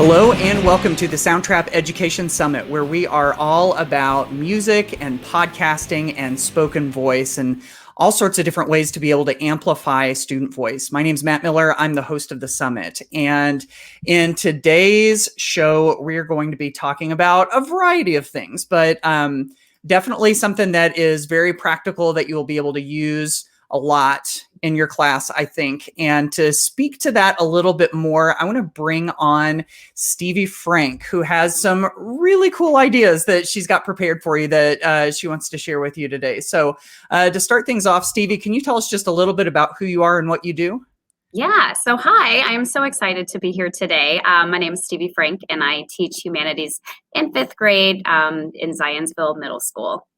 Hello and welcome to the Soundtrap Education Summit, where we are all about music and podcasting and spoken voice and all sorts of different ways to be able to amplify student voice. My name is Matt Miller. I'm the host of the summit. And in today's show, we're going to be talking about a variety of things, but definitely something that is very practical that you will be able to use a lot in your class, I think. And to speak to that a little bit more, I want to bring on Stevie Frank, who has some really cool ideas that she's got prepared for you that she wants to share with you today. So to start things off, Stevie, can you tell us just a little bit about who you are and what you do? Yeah, so hi, I am so excited to be here today. My name is Stevie Frank, and I teach humanities in fifth grade in Zionsville Middle School.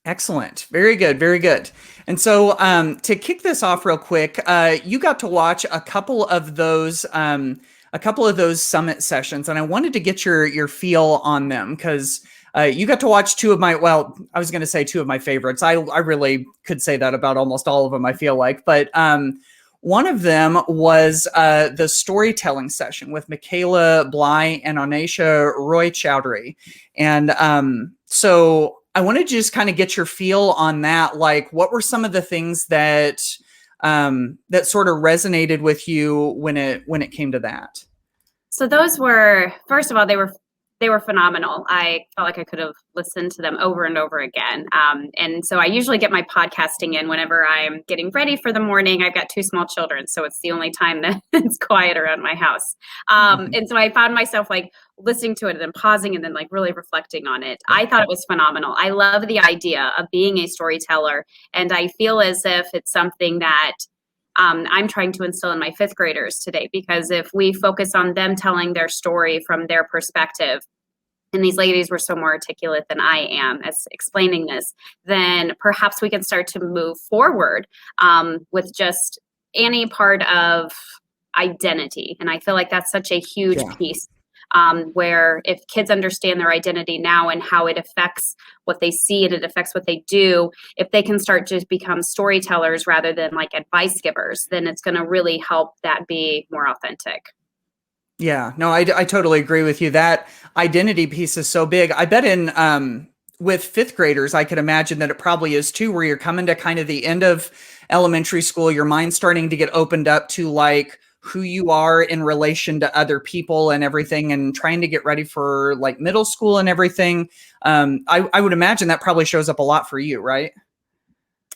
Excellent. Very good. Very good. And so to kick this off real quick, you got to watch a couple of those summit sessions, and I wanted to get your feel on them because you got to watch two of my favorites. I really could say that about almost all of them, I feel like. But one of them was the storytelling session with Michaela Bly and Onaisha Roy Chowdhury. And so I want to just kind of get your feel on that. Like, what were some of the things that that sort of resonated with you when it came to that? So those were, first of all, they were phenomenal. I felt like I could have listened to them over and over again. And so I usually get my podcasting in whenever I'm getting ready for the morning. I've got two small children, so it's the only time that it's quiet around my house. And so I found myself like listening to it and pausing and then like really reflecting on it. I thought it was phenomenal. I love the idea of being a storyteller. And I feel as if it's something that I'm trying to instill in my fifth graders today, because if we focus on them telling their story from their perspective, and these ladies were so more articulate than I am as explaining this, then perhaps we can start to move forward with just any part of identity. And I feel like that's such a huge piece. Where if kids understand their identity now and how it affects what they see and it affects what they do, if they can start to become storytellers rather than like advice givers, then it's going to really help that be more authentic. Yeah, no, I totally agree with you. That identity piece is so big. I bet with fifth graders, I could imagine that it probably is too, where you're coming to kind of the end of elementary school, your mind's starting to get opened up to like who you are in relation to other people and everything, and trying to get ready for like middle school and everything. I would imagine that probably shows up a lot for you, right?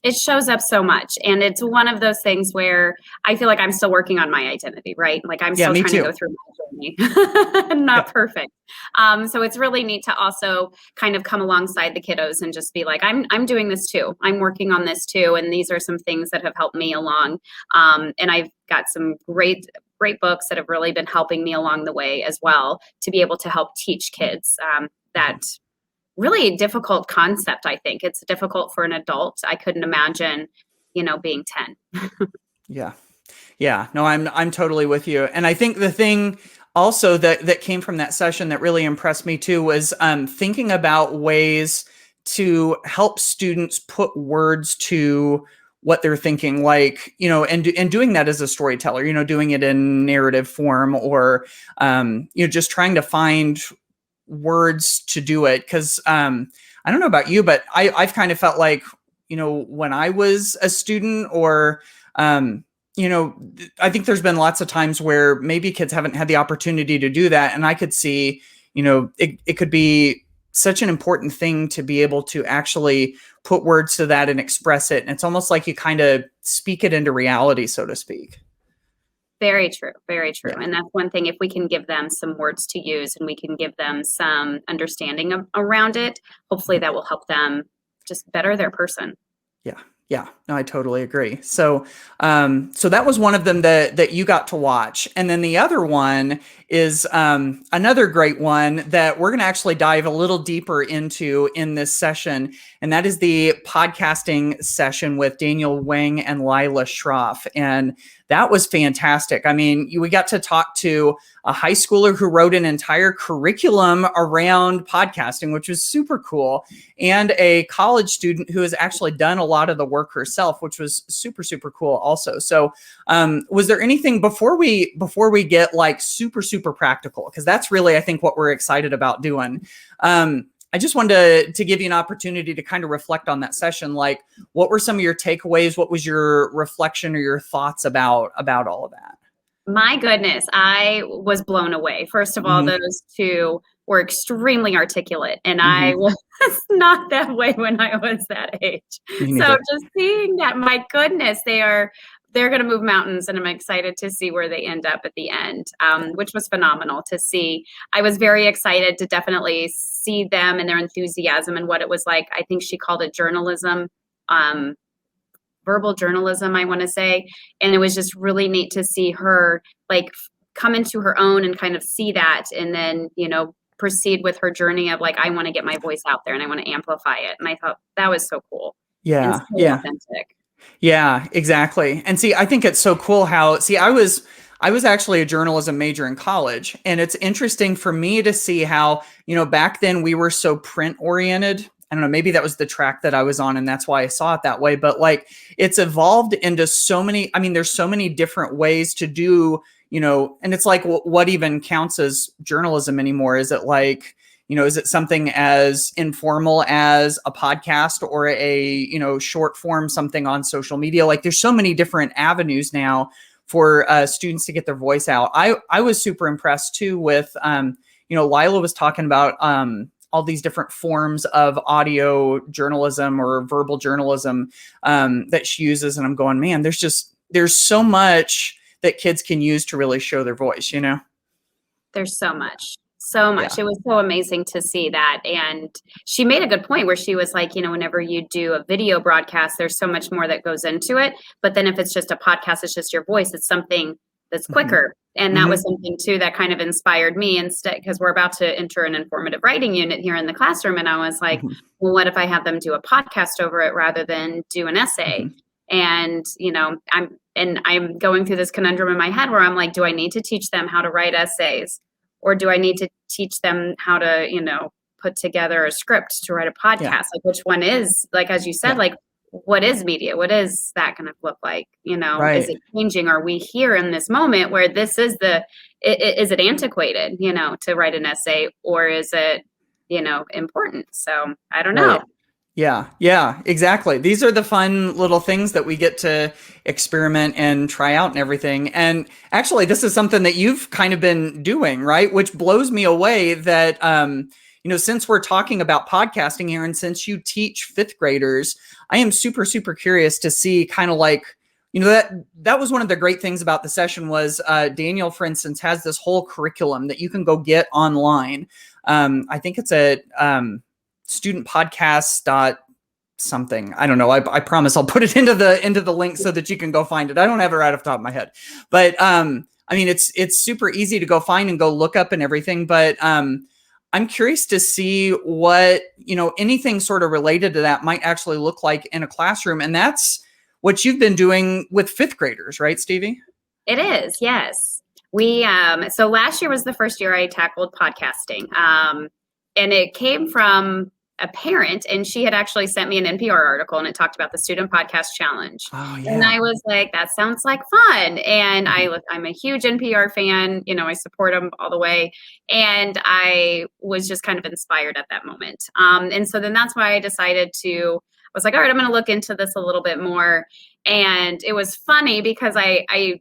It shows up so much. And it's one of those things where I feel like I'm still working on my identity, right? Like I'm still trying to go through my journey. Not perfect. So it's really neat to also kind of come alongside the kiddos and just be like, I'm doing this too. I'm working on this too. And these are some things that have helped me along. And I've got some great books that have really been helping me along the way as well, to be able to help teach kids that really difficult concept. I think it's difficult for an adult. I couldn't imagine, being 10. Yeah. No, I'm totally with you. And I think the thing also that came from that session that really impressed me too was thinking about ways to help students put words to what they're thinking, like, and doing that as a storyteller, doing it in narrative form, or, just trying to find words to do it. Cause I don't know about you, but I've kind of felt like, when I was a student, or, I think there's been lots of times where maybe kids haven't had the opportunity to do that. And I could see, it could be such an important thing to be able to actually put words to that and express it. And it's almost like you kind of speak it into reality, so to speak. Very true. Very true. Yeah. And that's one thing, if we can give them some words to use and we can give them some understanding around it, hopefully that will help them just better their person. Yeah. No, I totally agree. So, so that was one of them that you got to watch. And then the other one is another great one that we're going to actually dive a little deeper into in this session. And that is the podcasting session with Daniel Wang and Lila Schroff. And that was fantastic. I mean, we got to talk to a high schooler who wrote an entire curriculum around podcasting, which was super cool, and a college student who has actually done a lot of the work herself, which was super, super cool also. So was there anything before we get like super, super practical? Because that's really, I think, what we're excited about doing. I just wanted to give you an opportunity to kind of reflect on that session. Like, what were some of your takeaways? What was your reflection or your thoughts about all of that? My goodness, I was blown away. First of all, those two were extremely articulate, and I was not that way when I was that age. So just seeing that, my goodness, they're going to move mountains, and I'm excited to see where they end up at the end, which was phenomenal to see. I was very excited to definitely see them and their enthusiasm and what it was like. I think she called it journalism. Verbal journalism, I want to say. And it was just really neat to see her like come into her own and kind of see that, and then, proceed with her journey of like, I want to get my voice out there and I want to amplify it. And I thought that was so cool. Yeah. And so authentic. Yeah, exactly. And see, I think it's so cool how, I was actually a journalism major in college, and it's interesting for me to see how, back then we were so print oriented. I don't know, maybe that was the track that I was on and that's why I saw it that way. But like, it's evolved into so many, there's so many different ways to do, and it's like, what even counts as journalism anymore? Is it like, is it something as informal as a podcast or a, short form, something on social media? Like, there's so many different avenues now for students to get their voice out. I was super impressed too with, Lila was talking about, all these different forms of audio journalism or verbal journalism that she uses. And I'm going, man, there's so much that kids can use to really show their voice, There's so much. So much. Yeah. It was so amazing to see that. And she made a good point where she was like, whenever you do a video broadcast, there's so much more that goes into it. But then if it's just a podcast, it's just your voice. It's something that's quicker. And that was something too that kind of inspired me, instead, because we're about to enter an informative writing unit here in the classroom. And I was like, well, what if I have them do a podcast over it rather than do an essay? And, I'm going through this conundrum in my head where I'm like, do I need to teach them how to write essays? Or do I need to teach them how to, put together a script to write a podcast? Yeah. Like, which one is, like, as you said, like, what is media? What is that going to look like? Right. Is it changing? Are we here in this moment where this is is it antiquated, to write an essay, or is it, important? So I don't know. Right. Yeah, exactly. These are the fun little things that we get to experiment and try out and everything. And actually, this is something that you've kind of been doing, right? Which blows me away that, since we're talking about podcasting here and since you teach fifth graders, I am super, super curious to see kind of like, that was one of the great things about the session was Daniel, for instance, has this whole curriculum that you can go get online. I think it's a student podcast something. I don't know. I promise I'll put it into the link so that you can go find it. I don't have it right off the top of my head, but it's super easy to go find and go look up and everything. But I'm curious to see what, anything sort of related to that might actually look like in a classroom. And that's what you've been doing with fifth graders, right, Stevie? It is. Yes. We, so last year was the first year I tackled podcasting. And it came from a parent, and she had actually sent me an NPR article, and it talked about the Student Podcast Challenge. Oh, yeah. And I was like, that sounds like fun. And I'm a huge NPR fan. I support them all the way. And I was just kind of inspired at that moment. And so then that's why I decided I was like, all right, I'm going to look into this a little bit more. And it was funny because I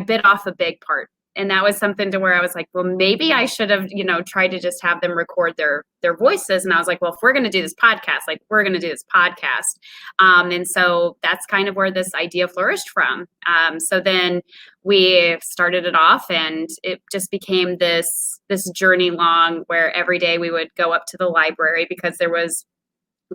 bit off a big part. And that was something to where I was like, well, maybe I should have, tried to just have them record their voices. And I was like, well, if we're going to do this podcast, like we're going to do this podcast. And so that's kind of where this idea flourished from. So then we started it off, and it just became this journey long where every day we would go up to the library because there was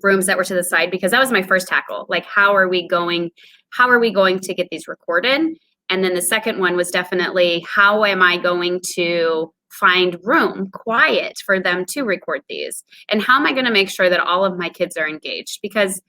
rooms that were to the side, because that was my first tackle. Like, how are we going to get these recorded? And then the second one was definitely, how am I going to find room, quiet for them to record these? And how am I going to make sure that all of my kids are engaged? Because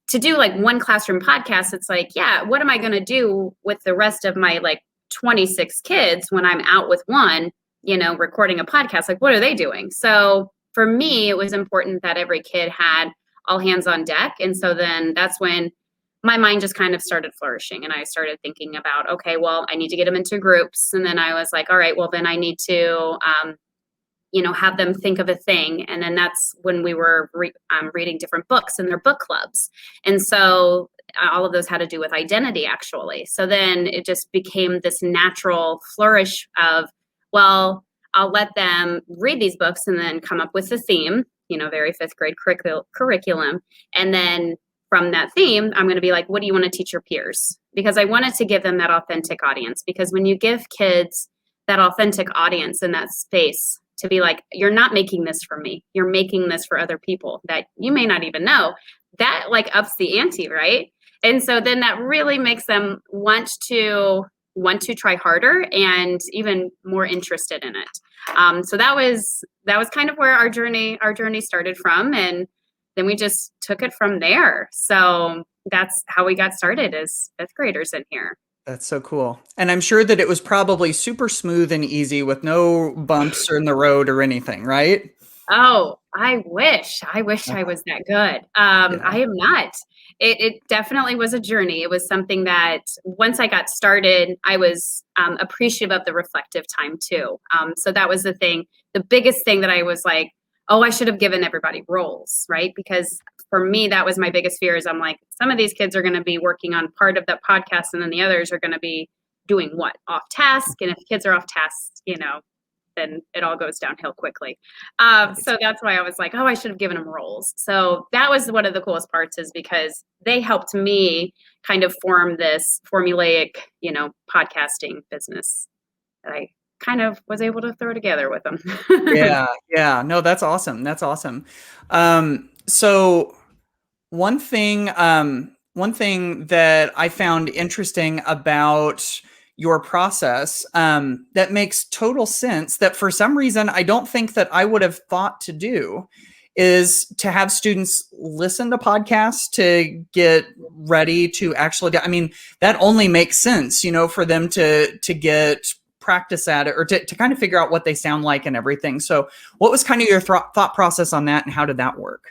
to do like one classroom podcast, it's like, yeah, what am I going to do with the rest of my like 26 kids when I'm out with one, recording a podcast? Like, what are they doing? So for me, it was important that every kid had all hands on deck. And so then that's when my mind just kind of started flourishing, and I started thinking about, okay, well, I need to get them into groups. And then I was like, all right, well, then I need to, have them think of a thing. And then that's when we were reading different books in their book clubs. And so all of those had to do with identity, actually. So then it just became this natural flourish of, well, I'll let them read these books and then come up with a theme, very fifth grade curriculum. And then from that theme, I'm going to be like, what do you want to teach your peers? Because I wanted to give them that authentic audience. Because when you give kids that authentic audience in that space to be like, you're not making this for me, you're making this for other people that you may not even know, that like ups the ante, right? And so then that really makes them want to try harder and even more interested in it. So that was kind of where our journey started from, and then we just took it from there. So that's how we got started as fifth graders in here. That's so cool. And I'm sure that it was probably super smooth and easy with no bumps in the road or anything, right? Oh, I wish I was that good. Yeah. I am not. It definitely was a journey. It was something that once I got started, I was appreciative of the reflective time too. So that was the thing. The biggest thing that I was like, oh, I should have given everybody roles, right? Because for me, that was my biggest fear is I'm like, some of these kids are going to be working on part of the podcast and then the others are going to be doing what? Off task. And if kids are off task, then it all goes downhill quickly. So that's why I was like, oh, I should have given them roles. So that was one of the coolest parts, is because they helped me kind of form this formulaic, podcasting business that I kind of was able to throw together with them. Yeah. No, that's awesome. That's awesome. So one thing that I found interesting about your process, that makes total sense, that for some reason I don't think that I would have thought to do, is to have students listen to podcasts to get ready to actually do. I mean, that only makes sense, for them to get practice at it, or to kind of figure out what they sound like and everything. So what was kind of your thought process on that, and how did that work?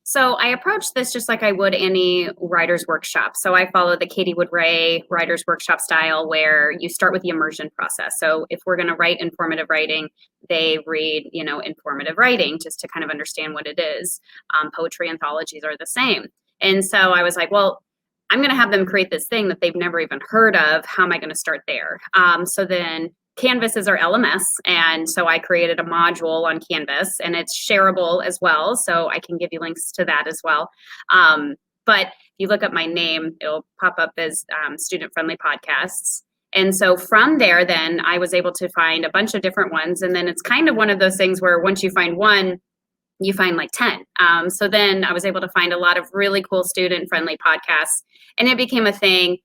So I approached this just like I would any writer's workshop. So I follow the Katie Wood Ray writer's workshop style, where you start with the immersion process. So if we're going to write informative writing, they read, informative writing just to kind of understand what it is. Poetry anthologies are the same. And so I was like, well, I'm going to have them create this thing that they've never even heard of. How am I going to start there? So then Canvas is our LMS. And so I created a module on Canvas, and it's shareable as well. So I can give you links to that as well. But if you look up my name, it'll pop up as student-friendly podcasts. And so from there, then I was able to find a bunch of different ones. And then it's kind of one of those things where once you find one, you find like 10. So then I was able to find a lot of really cool student-friendly podcasts. And it became a thing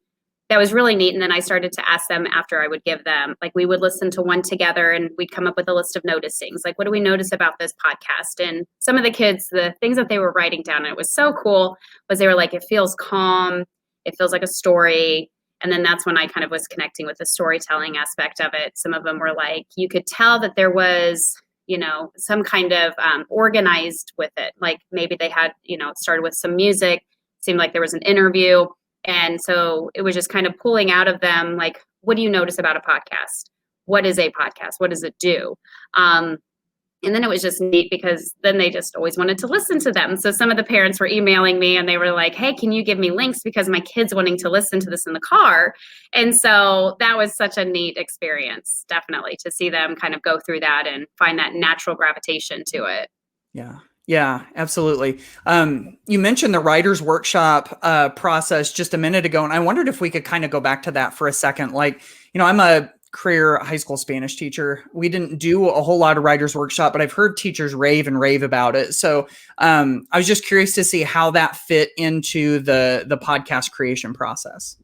that was really neat. And then I started to ask them after I would give them, like, we would listen to one together and we'd come up with a list of noticings. Like, what do we notice about this podcast? And some of the kids, the things that they were writing down, and it was so cool, was they were like, it feels calm. It feels like a story. And then that's when I kind of was connecting with the storytelling aspect of it. Some of them were like, you could tell that there was, some kind of organized with it. Like maybe they had, it started with some music, seemed like there was an interview. And so it was just kind of pulling out of them, like, what do you notice about a podcast? What is a podcast? What does it do? And then it was just neat because then they just always wanted to listen to them. So some of the parents were emailing me and they were like, hey, can you give me links? Because my kid's wanting to listen to this in the car. And so that was such a neat experience, definitely, to see them kind of go through that and find that natural gravitation to it. Yeah, absolutely. You mentioned the writer's workshop process just a minute ago, and I wondered if we could kind of go back to that for a second. Like, I'm a career high school Spanish teacher. We didn't do a whole lot of writer's workshop, but I've heard teachers rave about it. So I was just curious to see how that fit into the podcast creation process.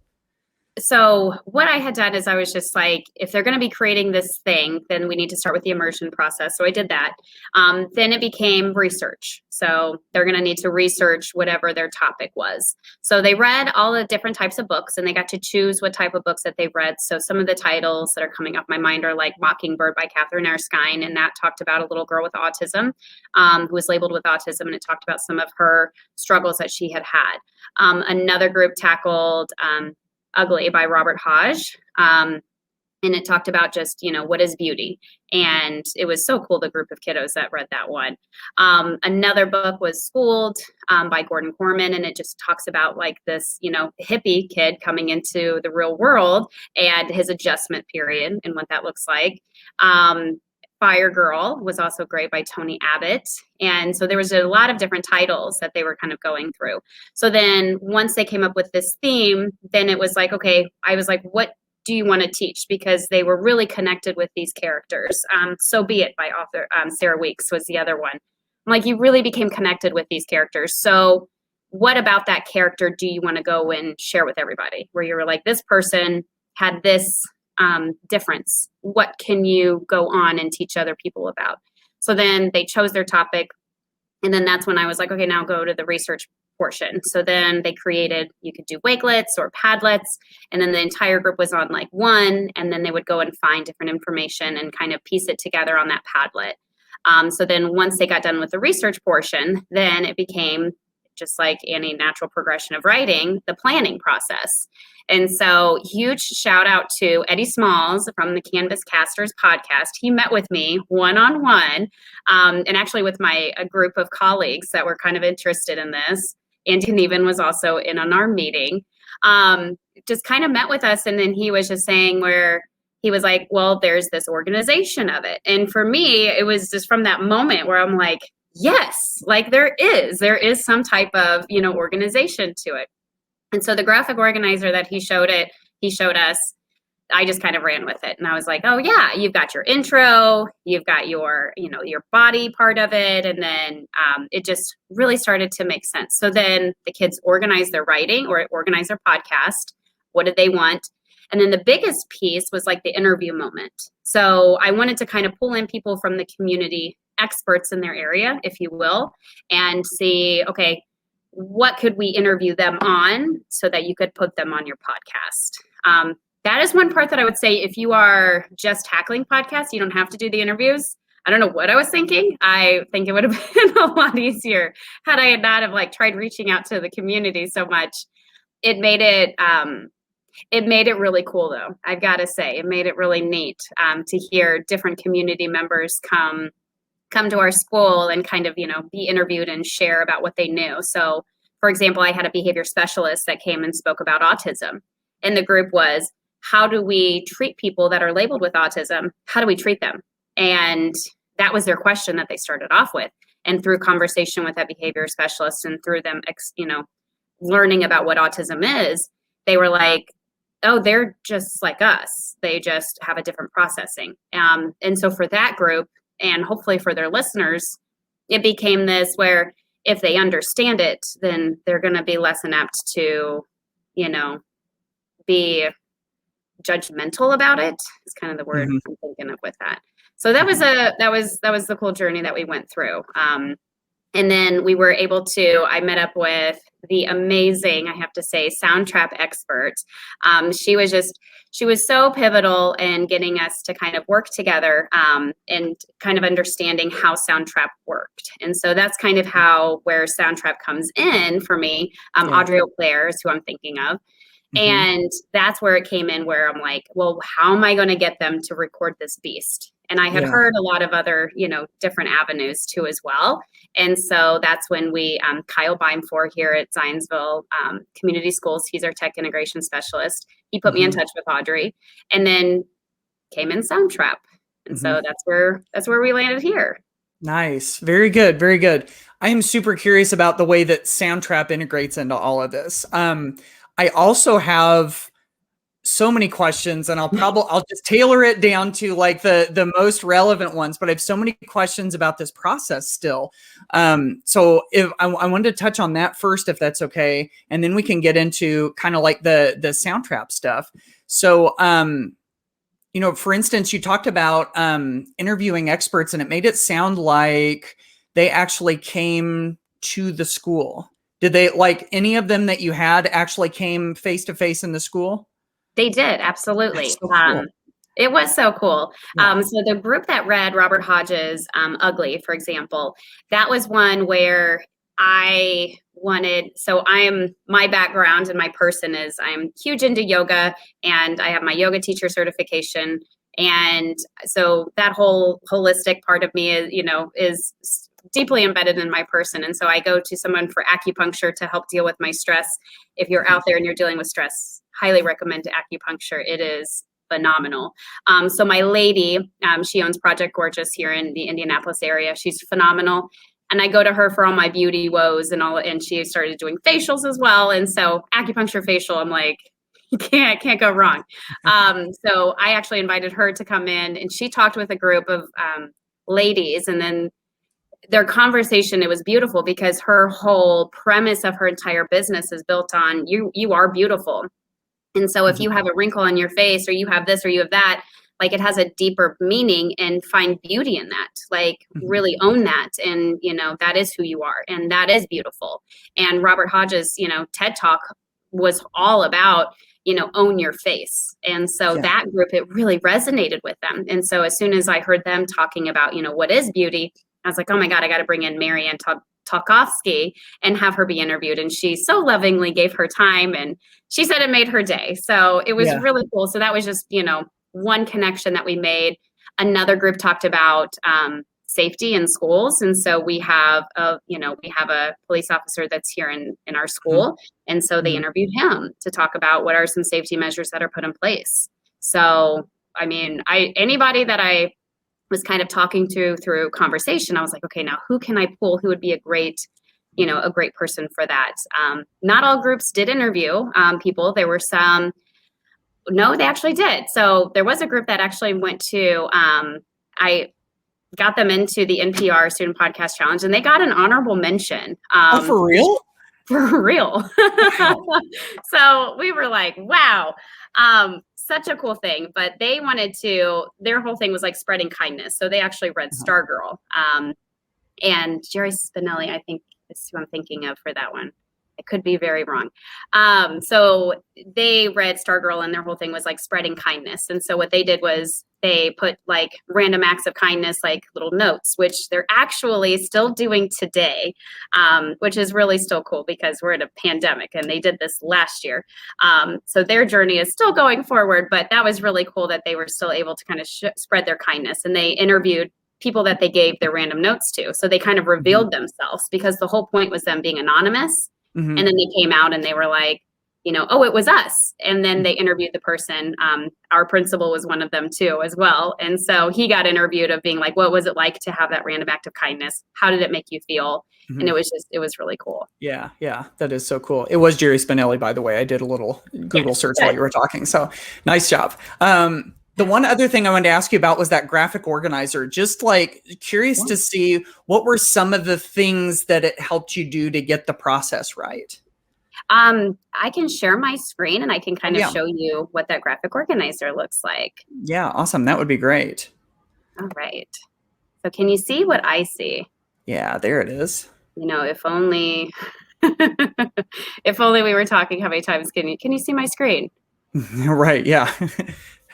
So what I had done is I was just like, if they're going to be creating this thing, then we need to start with the immersion process. So I did that. Then it became research. So they're going to need to research whatever their topic was. So they read all the different types of books, and they got to choose what type of books that they read. So some of the titles that are coming up my mind are like Mockingbird by Catherine Erskine, and that talked about a little girl with autism, who was labeled with autism, and it talked about some of her struggles that she had had. Another group tackled Ugly by Robert Hodge. And it talked about just, what is beauty? And it was so cool, the group of kiddos that read that one. Another book was Schooled by Gordon Corman. And it just talks about like this, hippie kid coming into the real world and his adjustment period and what that looks like. Fire Girl was also great by Tony Abbott. And so there was a lot of different titles that they were kind of going through. So then once they came up with this theme, then it was like, okay, I was like, what do you want to teach? Because they were really connected with these characters. So Be It by author Sarah Weeks was the other one. I'm like, you really became connected with these characters. So what about that character do you want to go and share with everybody? Where you were like, this person had this difference. What can you go on and teach other people about? So then they chose their topic. And then that's when I was like, okay, now go to the research portion. So then they created, you could do Wakelets or Padlets. And then the entire group was on like one. And then they would go and find different information and kind of piece it together on that Padlet. So then once they got done with the research portion, then it became, just like any natural progression of writing, the planning process. And so huge shout out to Eddie Smalls from the Canvas Casters podcast. He met with me one-on-one, and actually with a group of colleagues that were kind of interested in this. Andy Neven was also in on our meeting, just kind of met with us. And then he was just saying where he was like, well, there's this organization of it. And for me, it was just from that moment where I'm like, yes, like there is some type of, organization to it. And so the graphic organizer that he showed us, I just kind of ran with it. And I was like, oh yeah, you've got your intro, you've got your, your body part of it. And then it just really started to make sense. So then the kids organized their writing or organized their podcast. What did they want? And then the biggest piece was like the interview moment. So I wanted to kind of pull in people from the community, experts in their area, if you will, and see, okay, what could we interview them on so that you could put them on your podcast? That is one part that I would say if you are just tackling podcasts, you don't have to do the interviews. I don't know what I was thinking. I think it would have been a lot easier had I had not have like tried reaching out to the community so much. It made it really cool though. I've got to say, it made it really neat to hear different community members come to our school and kind of, be interviewed and share about what they knew. So, for example, I had a behavior specialist that came and spoke about autism. And the group was, how do we treat people that are labeled with autism? How do we treat them? And that was their question that they started off with. And through conversation with that behavior specialist and through them, learning about what autism is, they were like, oh, they're just like us. They just have a different processing. And so for that group, and hopefully for their listeners, it became this where if they understand it, then they're going to be less inept to, be judgmental about it. It's kind of the word I'm thinking of with that. So that was the cool journey that we went through. And then we were able to, I met up with the amazing, I have to say, Soundtrap expert. She was so pivotal in getting us to kind of work together and kind of understanding how Soundtrap worked. And so that's kind of where Soundtrap comes in for me. Audrey Auclair is who I'm thinking of. And that's where it came in, where I'm like, well, how am I going to get them to record this beast? And I had heard a lot of other, different avenues too as well. And so that's when we, Kyle Beimfor here at Zionsville Community Schools, he's our tech integration specialist. He put me in touch with Audrey, and then came in Soundtrap. And so that's where we landed here. Nice. Very good. Very good. I am super curious about the way that Soundtrap integrates into all of this. I also have so many questions, and I'll just tailor it down to like the most relevant ones, but I have so many questions about this process still. So if I wanted to touch on that first, if that's okay, and then we can get into kind of like the Soundtrap stuff. So for instance, you talked about interviewing experts, and it made it sound like they actually came to the school. Did they, like, any of them that you had actually came face to face in the school? They did, absolutely. That's so cool. It was so cool. Yeah. So the group that read Robert Hodges' Ugly, for example, that was one where my background and my person is I'm huge into yoga, and I have my yoga teacher certification. And so that whole holistic part of me is deeply embedded in my person. And so I go to someone for acupuncture to help deal with my stress. If you're out there and you're dealing with stress, highly recommend acupuncture. It is phenomenal. So my lady, she owns Project Gorgeous here in the Indianapolis area. She's phenomenal. And I go to her for all my beauty woes and she started doing facials as well. And so acupuncture facial, I'm like, you can't go wrong. So I actually invited her to come in, and she talked with a group of ladies, and then their conversation, it was beautiful because her whole premise of her entire business is built on you are beautiful. And so if you have a wrinkle on your face, or you have this or you have that, like, it has a deeper meaning, and find beauty in that, like really own that. And, that is who you are, and that is beautiful. And Robert Hodges, TED Talk was all about, own your face. And so that group, it really resonated with them. And so as soon as I heard them talking about, what is beauty, I was like, oh my God, I got to bring in Marianne Tolkowski and have her be interviewed. And she so lovingly gave her time, and she said it made her day. So it was really cool. So that was just, one connection that we made. Another group talked about safety in schools. And so we have a police officer that's here in our school. And so they interviewed him to talk about what are some safety measures that are put in place. So, I mean, anybody that I was kind of talking to through conversation, I was like, okay, now who can I pull? Who would be a great person for that? Not all groups did interview people. There were some, no, they actually did. So there was a group that actually went to, I got them into the NPR Student Podcast Challenge, and they got an honorable mention. Oh, for real? For real. Wow. So we were like, wow. Such a cool thing. But they wanted to, their whole thing was like spreading kindness. So they actually read Stargirl. And Jerry Spinelli, I think, is who I'm thinking of for that one. I could be very wrong. So they read Stargirl, and their whole thing was like spreading kindness. And so what they did was they put like random acts of kindness, like little notes, which they're actually still doing today, which is really still cool because we're in a pandemic, and they did this last year. So their journey is still going forward, but that was really cool that they were still able to kind of spread their kindness. And they interviewed people that they gave their random notes to. So they kind of revealed themselves, because the whole point was them being anonymous. And then they came out and they were like, oh, it was us. And then they interviewed the person. Our principal was one of them too, as well. And so he got interviewed of being like, what was it like to have that random act of kindness? How did it make you feel? And it was really cool. Yeah, that is so cool. It was Jerry Spinelli, by the way. I did a little Google search while you were talking. So nice job. The one other thing I wanted to ask you about was that graphic organizer. Just like curious to see, what were some of the things that it helped you do to get the process right? I can share my screen, and I can kind of show you what that graphic organizer looks like. Yeah, awesome. That would be great. All right. So can you see what I see? Yeah, there it is. If only if only we were talking, how many times can you see my screen? Right, yeah.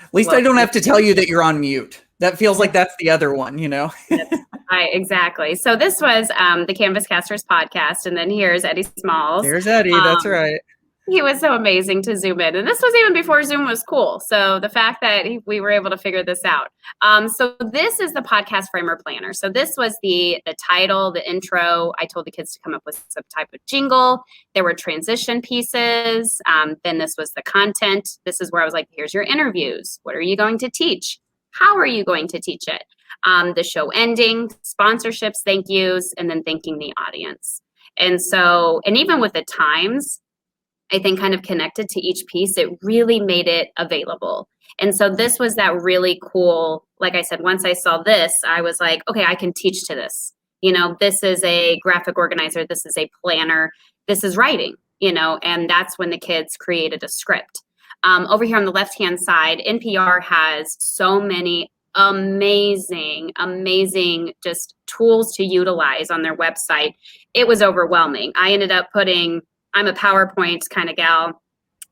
At least I don't have to tell you that you're on mute. That feels like that's the other one, Exactly. So this was the Canvas Casters podcast. And then here's Eddie Smalls. There's Eddie. That's right. He was so amazing to Zoom in. And this was even before Zoom was cool. So the fact that we were able to figure this out. So this is the podcast framer planner. So this was the title, the intro. I told the kids to come up with some type of jingle. There were transition pieces. Then this was the content. This is where I was like, here's your interviews. What are you going to teach? How are you going to teach it? The show ending, sponsorships, thank yous, and then thanking the audience. And so, and even with the times, I think kind of connected to each piece, it really made it available. And so this was that really cool, like I said, once I saw this, I was like, okay, I can teach to this. This is a graphic organizer, this is a planner, this is writing, and that's when the kids created a script. Over here on the left-hand side, NPR has so many amazing just tools to utilize on their website. It was overwhelming. I'm a PowerPoint kind of gal,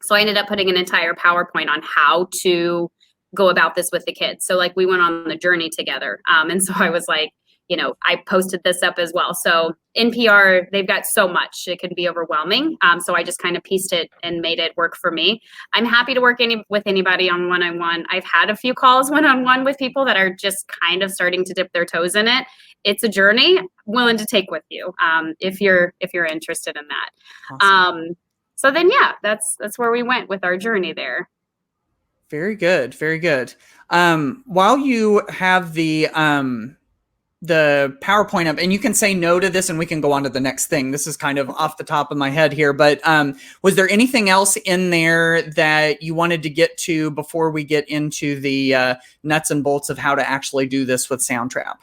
so I ended up putting an entire PowerPoint on how to go about this with the kids. So like we went on the journey together, and so I was like, I posted this up as well. So NPR, they've got so much, it can be overwhelming. So I just kind of pieced it and made it work for me. I'm happy to work with anybody on one-on-one. I've had a few calls one-on-one with people that are just kind of starting to dip their toes in it. It's a journey I'm willing to take with you, if you're interested in that. Awesome. So then, yeah, that's where we went with our journey there. Very good. Very good. While you have the PowerPoint up, and you can say no to this and we can go on to the next thing. This is kind of off the top of my head here, but was there anything else in there that you wanted to get to before we get into the nuts and bolts of how to actually do this with Soundtrap?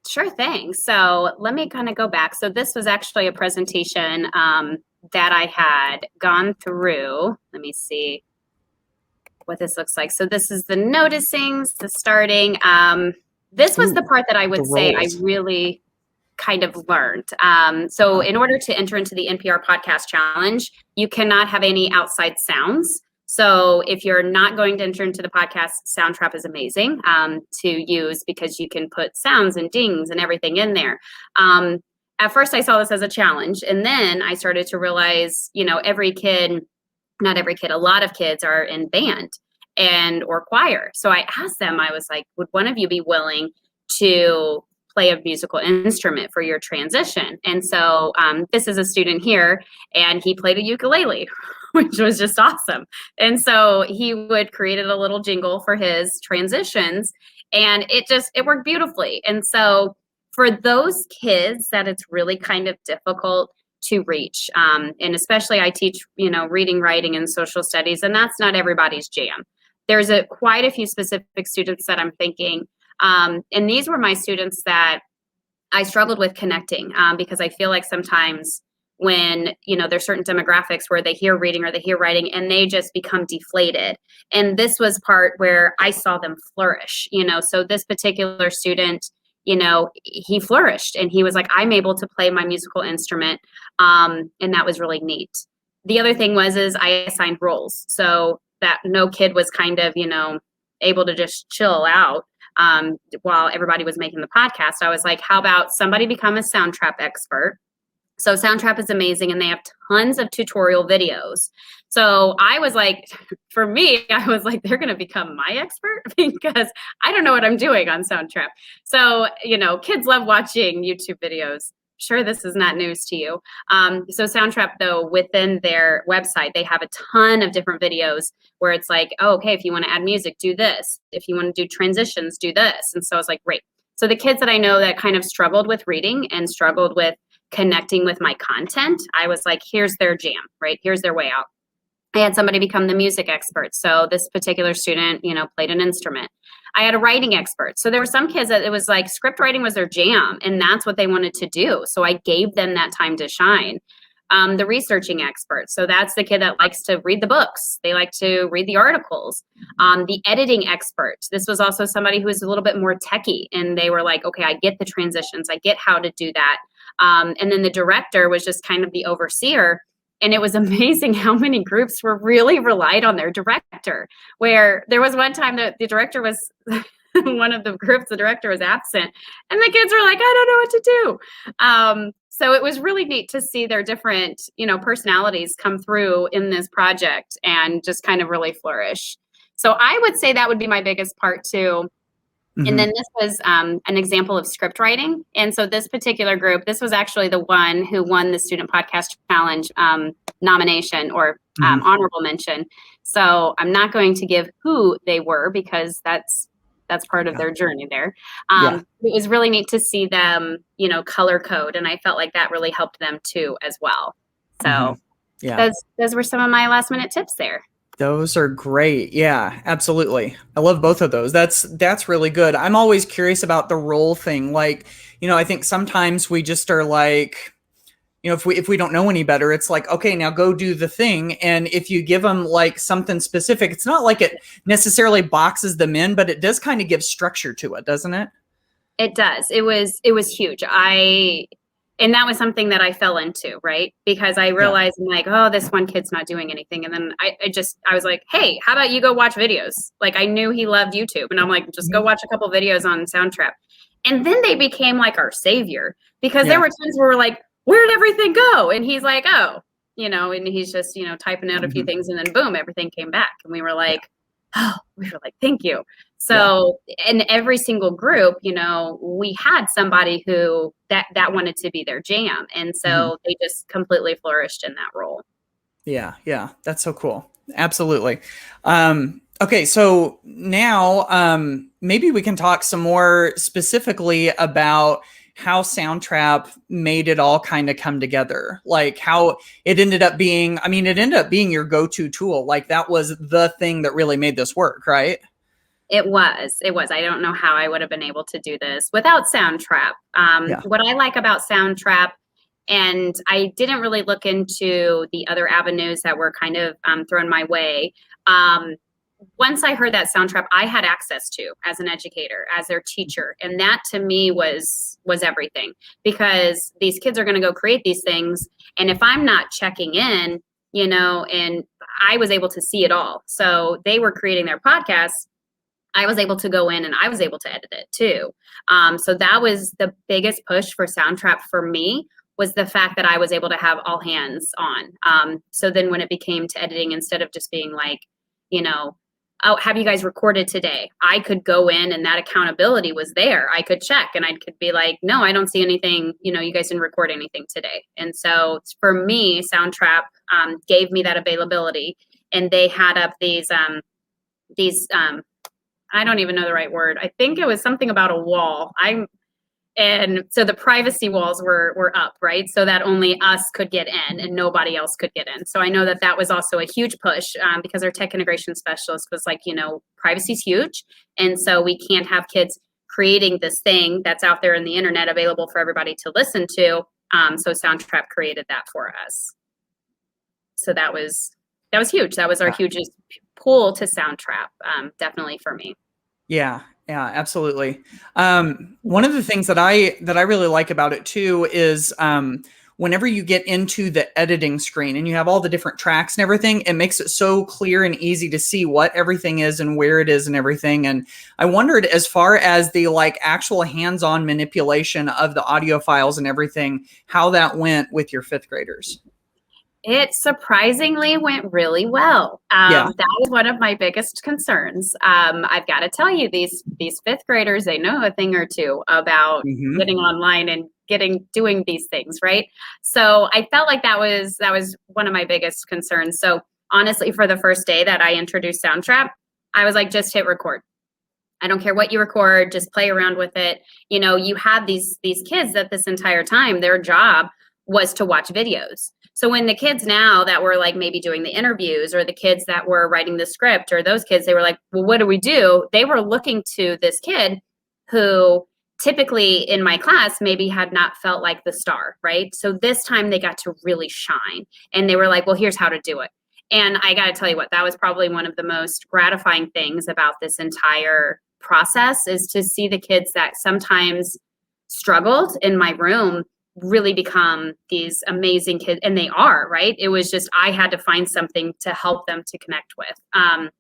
Sure thing. So let me kind of go back. So this was actually a presentation that I had gone through. Let me see what this looks like. So this is the noticings, the starting. This was the part that I would say I really kind of learned. So in order to enter into the NPR Podcast Challenge, you cannot have any outside sounds. So if you're not going to enter into the podcast, Soundtrap is amazing to use because you can put sounds and dings and everything in there. At first, I saw this as a challenge. And then I started to realize, every kid, not every kid, a lot of kids are in band or choir. So I asked them, I was like, would one of you be willing to play a musical instrument for your transition? And so this is a student here, and he played a ukulele, which was just awesome. And so he would create a little jingle for his transitions, and it worked beautifully. And so for those kids that it's really kind of difficult to reach, and especially I teach, reading, writing, and social studies, and that's not everybody's jam. There's quite a few specific students that I'm thinking, and these were my students that I struggled with connecting, because I feel like sometimes when, there's certain demographics where they hear reading or they hear writing and they just become deflated. And this was part where I saw them flourish, so this particular student, he flourished and he was like, I'm able to play my musical instrument. And that was really neat. The other thing is I assigned roles so that no kid was kind of, able to just chill out while everybody was making the podcast. I was like, how about somebody become a Soundtrap expert? So Soundtrap is amazing, and they have tons of tutorial videos. So I was like, for me, I was like, they're going to become my expert because I don't know what I'm doing on Soundtrap. So, kids love watching YouTube videos. Sure, this is not news to you. So Soundtrap, though, within their website, they have a ton of different videos where it's like, oh, okay, if you want to add music, do this. If you want to do transitions, do this. And so I was like, great. So the kids that I know that kind of struggled with reading and struggled with connecting with my content, I was like, here's their jam, right? Here's their way out. I had somebody become the music expert. So this particular student, played an instrument. I had a writing expert. So there were some kids that it was like script writing was their jam and that's what they wanted to do. So I gave them that time to shine. The researching expert. So that's the kid that likes to read the books. They like to read the articles. The editing expert. This was also somebody who was a little bit more techie and they were like, okay, I get the transitions. I get how to do that. And then the director was just kind of the overseer. And it was amazing how many groups were really relied on their director, where there was one time that the director was one of the groups, the director was absent and the kids were like, I don't know what to do. So it was really neat to see their different, personalities come through in this project and just kind of really flourish. So I would say that would be my biggest part too. And then this was an example of script writing. And so this particular group, this was actually the one who won the Student Podcast Challenge nomination or honorable mention. So I'm not going to give who they were because that's part of their journey there. It was really neat to see them, color code. And I felt like that really helped them too as well. So Yeah. Those were some of my last minute tips there. Those are great. Yeah, absolutely. I love both of those. That's really good. I'm always curious about the role thing. Like, I think sometimes we just are like, if we don't know any better, it's like, okay, now go do the thing. And if you give them like something specific, it's not like it necessarily boxes them in, but it does kind of give structure to it, doesn't it? It does. It was huge. And that was something that I fell into, right? Because I Yeah. realized I'm like, oh, this one kid's not doing anything. And then I was like, hey, how about you go watch videos? Like I knew he loved YouTube. And I'm like, just go Mhm. watch a couple videos on Soundtrap. And then they became like our savior because there Yeah. were times where we're like, where'd everything go? And he's like, oh, and he's just, typing out a few Mhm. things and then boom, everything came back. And Yeah. we were like, thank you. Yeah. So in every single group, we had somebody who that wanted to be their jam. And Mhm. so they just completely flourished in that role. Yeah, yeah, that's so cool. Absolutely. Okay, so now maybe we can talk some more specifically about how Soundtrap made it all kind of come together. Like how it ended up being, I mean, it ended up being your go-to tool. Like that was the thing that really made this work, right? It was. I don't know how I would have been able to do this without Soundtrap. Yeah. What I like about Soundtrap, and I didn't really look into the other avenues that were kind of thrown my way. Once I heard that Soundtrap, I had access to as an educator, as their teacher, and that to me was everything because these kids are going to go create these things, and if I'm not checking in, and I was able to see it all. So they were creating their podcasts. I was able to go in and I was able to edit it too. So that was the biggest push for Soundtrap for me was the fact that I was able to have all hands on. So then when it became to editing, instead of just being like, oh, have you guys recorded today? I could go in and that accountability was there. I could check and I could be like, no, I don't see anything. You guys didn't record anything today. And so for me, Soundtrap gave me that availability, and they had up these I don't even know the right word. I think it was something about a wall. And so the privacy walls were up, right? So that only us could get in and nobody else could get in. So I know that was also a huge push because our tech integration specialist was like, privacy's huge, and so we can't have kids creating this thing that's out there in the internet available for everybody to listen to. So Soundtrap created that for us. So that was huge. That was our Yeah. hugest pull to Soundtrap, definitely for me. Yeah, yeah, absolutely. One of the things that I really like about it too is whenever you get into the editing screen and you have all the different tracks and everything, it makes it so clear and easy to see what everything is and where it is and everything. And I wondered, as far as the like actual hands-on manipulation of the audio files and everything, how that went with your fifth graders. It surprisingly went really well. Yeah. That was one of my biggest concerns. I've got to tell you, these fifth graders, they know a thing or two about Hmm. getting online and doing these things, right? So I felt like that was one of my biggest concerns. So honestly, for the first day that I introduced Soundtrap, I was like, just hit record. I don't care what you record, just play around with it. You have these kids that this entire time, their job was to watch videos. So when the kids now that were like maybe doing the interviews, or the kids that were writing the script, or those kids, they were like, well, what do we do? They were looking to this kid who typically in my class maybe had not felt like the star, right? So this time they got to really shine, and they were like, well, here's how to do it. And I got to tell you what, that was probably one of the most gratifying things about this entire process, is to see the kids that sometimes struggled in my room really become these amazing kids. And they are, right? It was just, I had to find something to help them to connect with.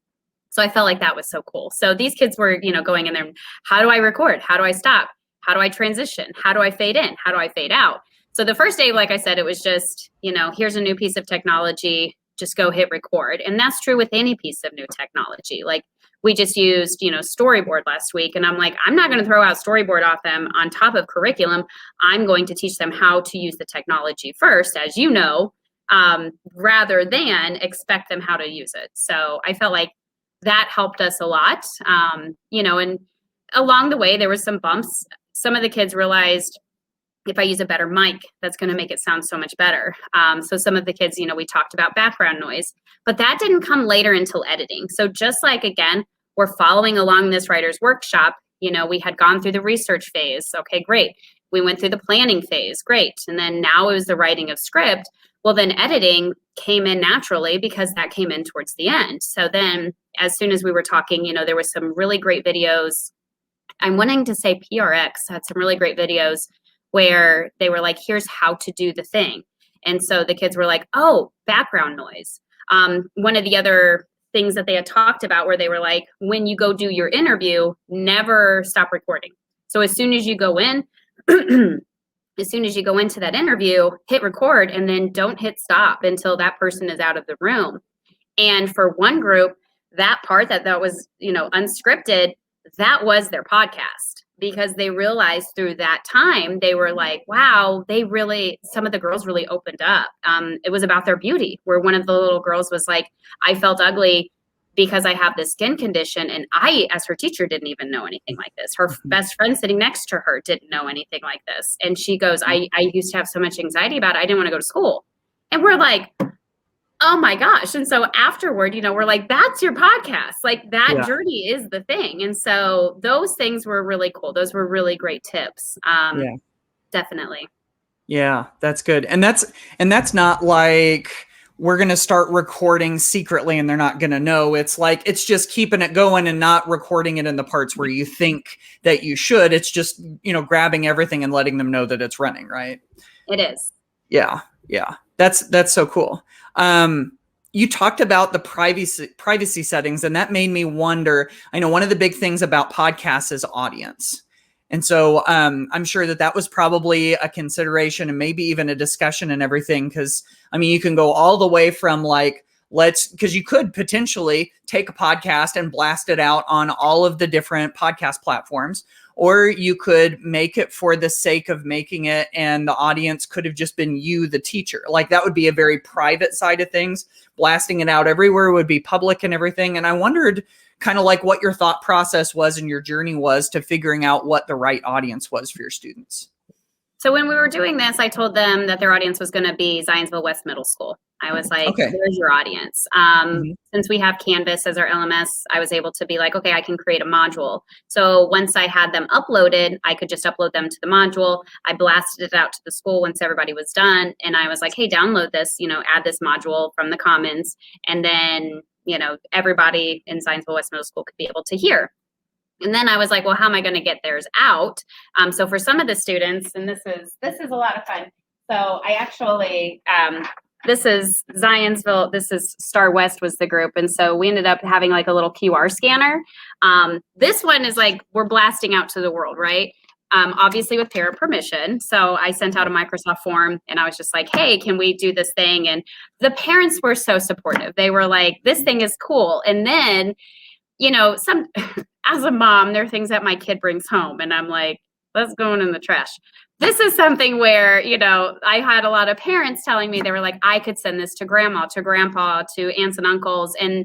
So I felt like that was so cool. So these kids were, going in there. How do I record? How do I stop? How do I transition? How do I fade in? How do I fade out? So the first day, like I said, it was just, here's a new piece of technology, just go hit record. And that's true with any piece of new technology. Like we just used, Storyboard last week. And I'm like, I'm not going to throw out Storyboard off them on top of curriculum. I'm going to teach them how to use the technology first, as you know, rather than expect them how to use it. So I felt like that helped us a lot. And along the way, there was some bumps. Some of the kids realized, if I use a better mic, that's going to make it sound so much better. So some of the kids, we talked about background noise, but that didn't come later until editing. So just like, again, we're following along this writer's workshop, we had gone through the research phase. Okay, great. We went through the planning phase. Great. And then now it was the writing of script. Well, then editing came in naturally because that came in towards the end. So then as soon as we were talking, there was some really great videos. I'm wanting to say PRX had some really great videos where they were like, here's how to do the thing. And so the kids were like, oh, background noise. One of the other things that they had talked about where they were like, when you go do your interview, never stop recording. So as soon as you go in, as soon as you go into that interview, hit record and then don't hit stop until that person is out of the room. And for one group, that part that was, unscripted, that was their podcast, because they realized through that time, they were like, wow, some of the girls really opened up. It was about their beauty, where one of the little girls was like, I felt ugly because I have this skin condition. And I, as her teacher, didn't even know anything like this. Her best friend sitting next to her didn't know anything like this. And she goes, I used to have so much anxiety about it. I didn't want to go to school. And we're like, oh my gosh. And so afterward, we're like, that's your podcast. Like that journey is the thing. And so those things were really cool. Those were really great tips. Definitely. Yeah, that's good. And that's not like we're going to start recording secretly and they're not going to know. It's like, it's just keeping it going and not recording it in the parts where you think that you should. It's just, grabbing everything and letting them know that it's running, right? It is. Yeah. Yeah. That's so cool. You talked about the privacy settings, and that made me wonder. I know one of the big things about podcasts is audience. And so I'm sure that was probably a consideration and maybe even a discussion and everything. Because, you can go all the way from like, because you could potentially take a podcast and blast it out on all of the different podcast platforms, or you could make it for the sake of making it, and the audience could have just been you, the teacher. Like that would be a very private side of things. Blasting it out everywhere would be public and everything. And I wondered kind of like what your thought process was and your journey was to figuring out what the right audience was for your students. So when we were doing this, I told them that their audience was going to be Zionsville West Middle School. I was like, Where's your audience? Since we have Canvas as our LMS, I was able to be like, okay, I can create a module. So once I had them uploaded, I could just upload them to the module. I blasted it out to the school once everybody was done. And I was like, hey, download this, add this module from the Commons. And then, everybody in Zionsville West Middle School could be able to hear. And then I was like, well, how am I going to get theirs out? So for some of the students, and this is a lot of fun. So I actually, this is Zionsville, this is Star West was the group. And so we ended up having like a little QR scanner. This one is like, we're blasting out to the world, right? Obviously with parent permission. So I sent out a Microsoft form and I was just like, hey, can we do this thing? And the parents were so supportive. They were like, this thing is cool. And then, as a mom, there are things that my kid brings home and I'm like, that's going in the trash. This is something where, I had a lot of parents telling me, they were like, I could send this to grandma, to grandpa, to aunts and uncles. And,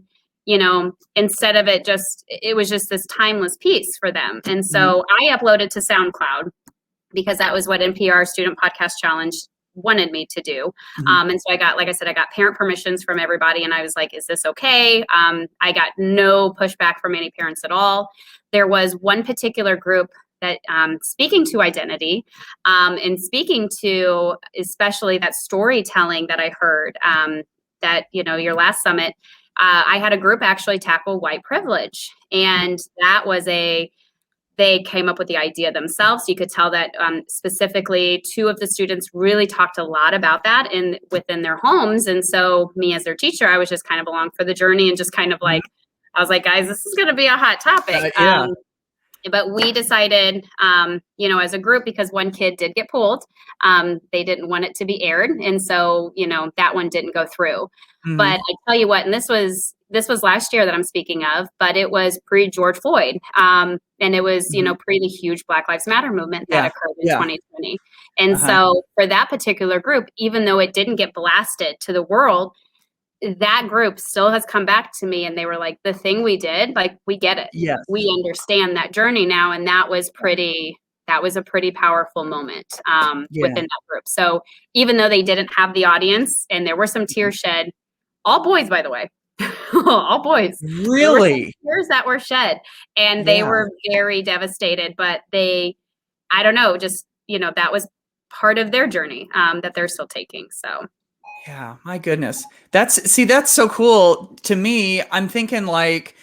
instead of it was just this timeless piece for them. And so I uploaded to SoundCloud because that was what NPR Student Podcast Challenge wanted me to do. And so I got parent permissions from everybody. And I was like, is this okay? I got no pushback from any parents at all. There was one particular group that speaking to identity and speaking to especially that storytelling that I heard that, your last summit, I had a group actually tackle white privilege. And that was they came up with the idea themselves. You could tell that specifically 2 of the students really talked a lot about that within their homes. And so me as their teacher, I was just kind of along for the journey and just kind of like, I was like, guys, this is going to be a hot topic. But we decided, as a group, because one kid did get pulled, they didn't want it to be aired. And so, that one didn't go through. But I tell you what, and this was last year that I'm speaking of, but it was pre-George Floyd. And it was, pre the huge Black Lives Matter movement that occurred in 2020. And so for that particular group, even though it didn't get blasted to the world, that group still has come back to me and they were like, the thing we did, like, we get it. Yes. We understand that journey now. And that was that was a pretty powerful moment Yeah. within that group. So even though they didn't have the audience and there were some tears shed, all boys, by the way, all boys, there were some Really? tears that were shed, and they Yeah. were very devastated, but I don't know, just, that was part of their journey that they're still taking. So Yeah, my goodness. That's so cool to me. I'm thinking like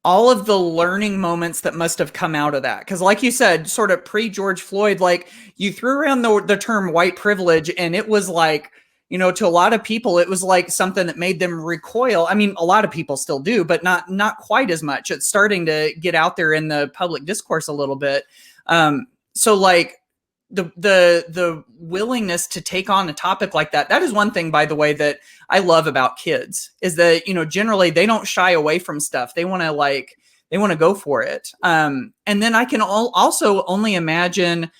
all of the learning moments that must have come out of that. Cause like you said, sort of pre George Floyd, like you threw around the term white privilege, and it was like, to a lot of people, it was like something that made them recoil. I mean, a lot of people still do, but not quite as much. It's starting to get out there in the public discourse a little bit. So like, the willingness to take on a topic like that is one thing, by the way, that I love about kids, is that generally they don't shy away from stuff. They want to go for it. And then I can also only imagine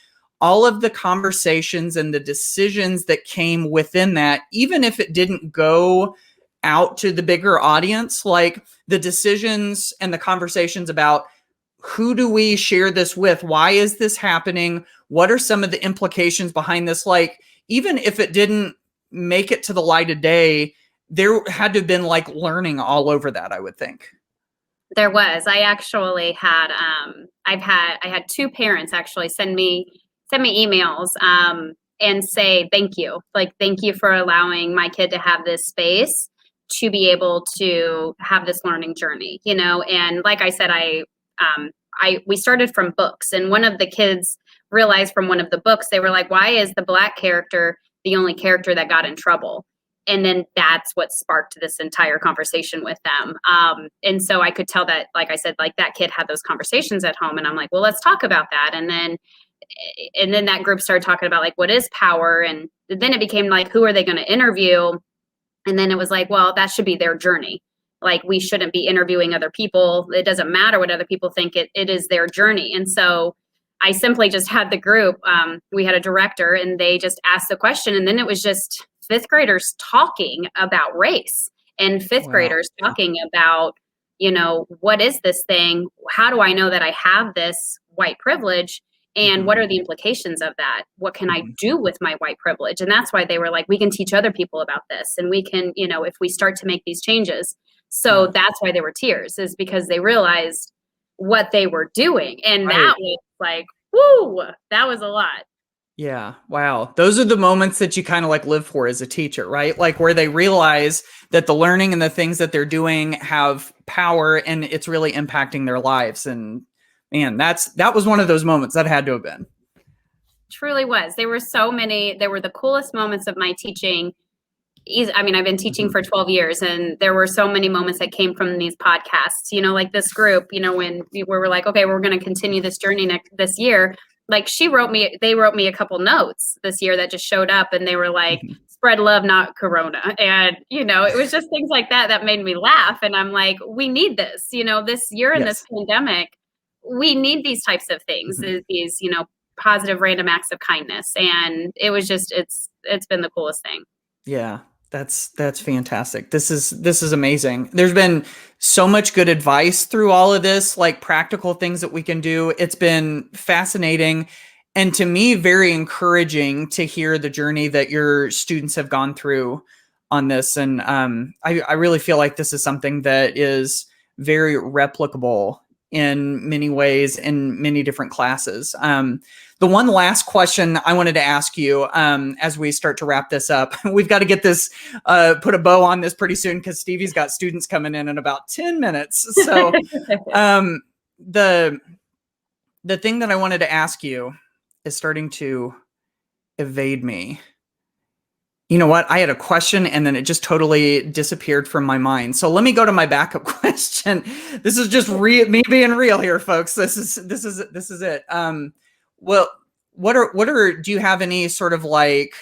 all of the conversations and the decisions that came within that, even if it didn't go out to the bigger audience, like the decisions and the conversations about who do we share this with? Why is this happening? What are some of the implications behind this? Like, even if it didn't make it to the light of day, there had to have been like learning all over that, I would think. there was. I actually had I had two parents actually send me emails and say thank you. Like, thank you for allowing my kid to have this space to be able to have this learning journey, and like I said, we started from books, and one of the kids realized from one of the books, they were like, why is the Black character the only character that got in trouble? And then that's what sparked this entire conversation with them. And so I could tell that, like I said, like that kid had those conversations at home, and I'm like, well, let's talk about that. And then that group started talking about like, what is power? And then it became like, who are they going to interview? And then it was like, well, that should be their journey. Like, we shouldn't be interviewing other people. It doesn't matter what other people think. It is their journey. And so I simply just had the group. We had a director, and they just asked the question. And then it was just fifth graders talking about race, and fifth graders talking about, what is this thing? How do I know that I have this white privilege? And what are the implications of that? What can I do with my white privilege? And that's why they were like, we can teach other people about this. And we can, if we start to make these changes. So that's why there were tears, is because they realized what they were doing. And that was like, woo, that was a lot. Yeah. Wow. Those are the moments that you kind of like live for as a teacher, right? Like where they realize that the learning and the things that they're doing have power, and it's really impacting their lives. And man, that was one of those moments that had to have been. Truly was. There were so many. They were the coolest moments of my teaching. I mean, I've been teaching for 12 years, and there were so many moments that came from these podcasts, like this group, when we were like, okay, we're going to continue this journey this year. Like, they wrote me a couple notes this year that just showed up, and they were like, spread love, not Corona. And, it was just things like that made me laugh. And I'm like, we need this, this year in this pandemic, we need these types of things, these, positive random acts of kindness. And it was just, it's been the coolest thing. Yeah. That's fantastic. This is amazing. There's been so much good advice through all of this, like practical things that we can do. It's been fascinating, and to me, very encouraging to hear the journey that your students have gone through on this. And I really feel like this is something that is very replicable in many ways in many different classes. The one last question I wanted to ask you as we start to wrap this up, we've got to get this, put a bow on this pretty soon, because Stevie's got students coming in about 10 minutes. So the thing that I wanted to ask you is starting to evade me. You know what? I had a question, and then it just totally disappeared from my mind. So let me go to my backup question. This is just me being real here, folks. This is it. Well, do you have any sort of like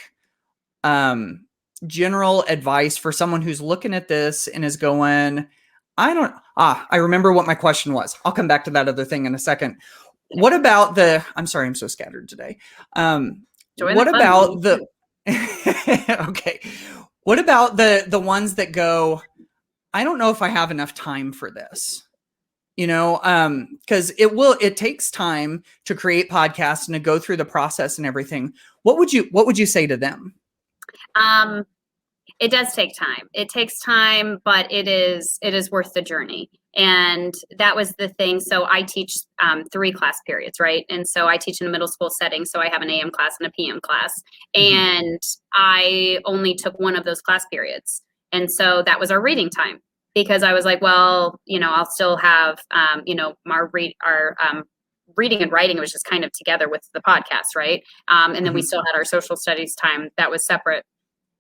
general advice for someone who's looking at this and is going, I remember what my question was. I'll come back to that other thing in a second. What about I'm sorry, I'm so scattered today. What about the okay. What about the ones that go, I don't know if I have enough time for this. because it takes time to create podcasts and to go through the process and everything. What would you say to them? It does take time. It takes time, but it is worth the journey. And that was the thing. So I teach 3 class periods, right? And so I teach in a middle school setting. So I have an AM class and a PM class. And I only took one of those class periods. And so that was our reading time, because I was like, well, I'll still have, our reading and writing was just kind of together with the podcast, right? And then we still had our social studies time that was separate.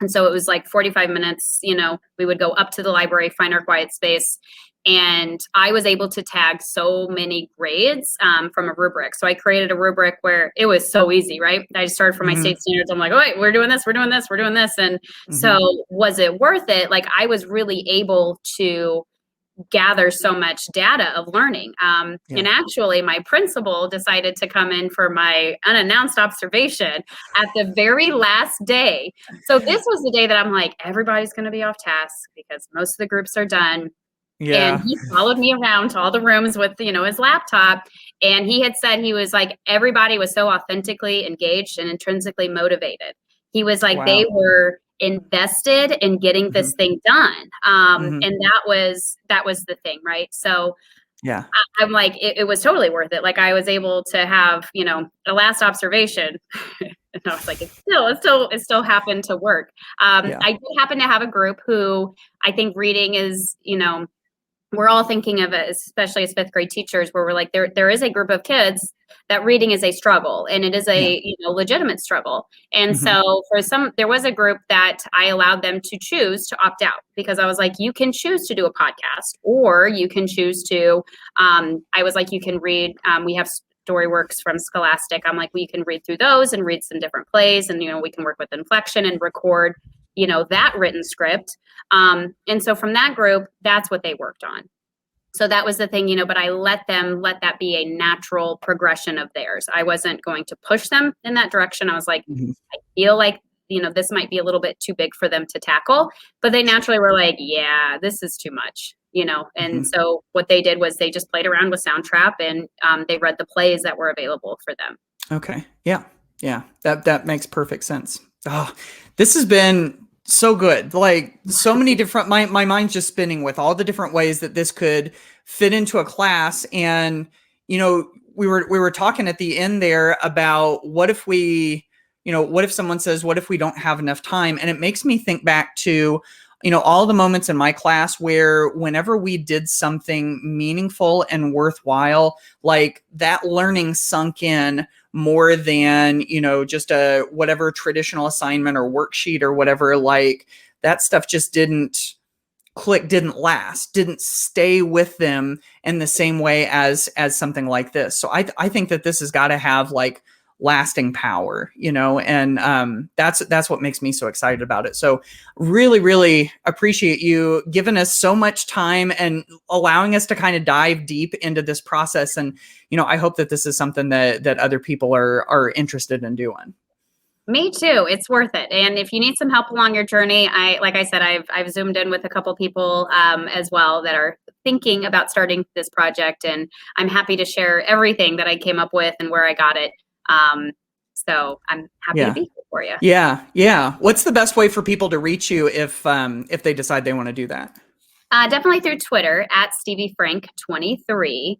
And so it was like 45 minutes, we would go up to the library, find our quiet space. And I was able to tag so many grades from a rubric. So I created a rubric where it was so easy, right? I just started from my state standards. I'm like, oh, wait, we're doing this, we're doing this, we're doing this. And so was it worth it? Like, I was really able to gather so much data of learning. And actually, my principal decided to come in for my unannounced observation at the very last day. So this was the day that I'm like, everybody's going to be off task because most of the groups are done. Yeah. And he followed me around to all the rooms with, his laptop. And he had said, he was like, everybody was so authentically engaged and intrinsically motivated. He was like, they were invested in getting this thing done. And that was the thing. Right. So yeah, I'm like, it was totally worth it. Like, I was able to have, a last observation. And I was like, it still happened to work. I did happen to have a group who I think reading is, we're all thinking of it, especially as 5th grade teachers, where we're like, there is a group of kids that reading is a struggle, and it is a legitimate struggle. And so for there was a group that I allowed them to choose to opt out, because I was like, you can choose to do a podcast, or you can choose to, I was like, you can read, we have Storyworks from Scholastic. I'm like, well, you can read through those and read some different plays, and, we can work with inflection and record that written script. And so from that group, that's what they worked on. So that was the thing, but I let that be a natural progression of theirs. I wasn't going to push them in that direction. I was like, I feel like, this might be a little bit too big for them to tackle, but they naturally were like, yeah, this is too much, and so what they did was they just played around with Soundtrap, and they read the plays that were available for them. Okay. Yeah. Yeah. That makes perfect sense. Oh, this has been so good. Like, so many different, my mind's just spinning with all the different ways that this could fit into a class. And, we were talking at the end there about what if someone says, what if we don't have enough time? And it makes me think back to, all the moments in my class where whenever we did something meaningful and worthwhile, like, that learning sunk in more than, just a whatever traditional assignment or worksheet or whatever. Like, that stuff just didn't click, didn't last, didn't stay with them in the same way as something like this. So I think that this has got to have like lasting power, and that's what makes me so excited about it. So really, really appreciate you giving us so much time and allowing us to kind of dive deep into this process. And, I hope that this is something that other people are interested in doing. Me too. It's worth it. And if you need some help along your journey, like I said, I've zoomed in with a couple people as well that are thinking about starting this project, and I'm happy to share everything that I came up with and where I got it. So I'm happy to be here for you. Yeah. Yeah. What's the best way for people to reach you if they decide they want to do that? Definitely through Twitter at Stevie Frank 23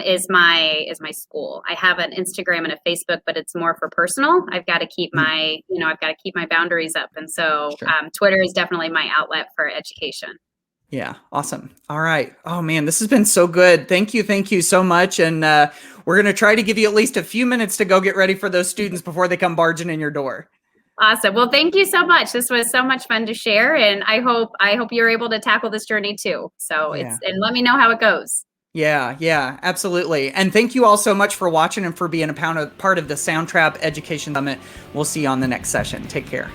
is my school. I have an Instagram and a Facebook, but it's more for personal. I've got to keep my boundaries up. And so Twitter is definitely my outlet for education. Yeah. Awesome. All right. Oh man, this has been so good. Thank you so much. And we're going to try to give you at least a few minutes to go get ready for those students before they come barging in your door. Awesome. Well, thank you so much. This was so much fun to share, and I hope you're able to tackle this journey too. So and let me know how it goes. Yeah, absolutely. And thank you all so much for watching and for being a part of the Soundtrap Education Summit. We'll see you on the next session. Take care.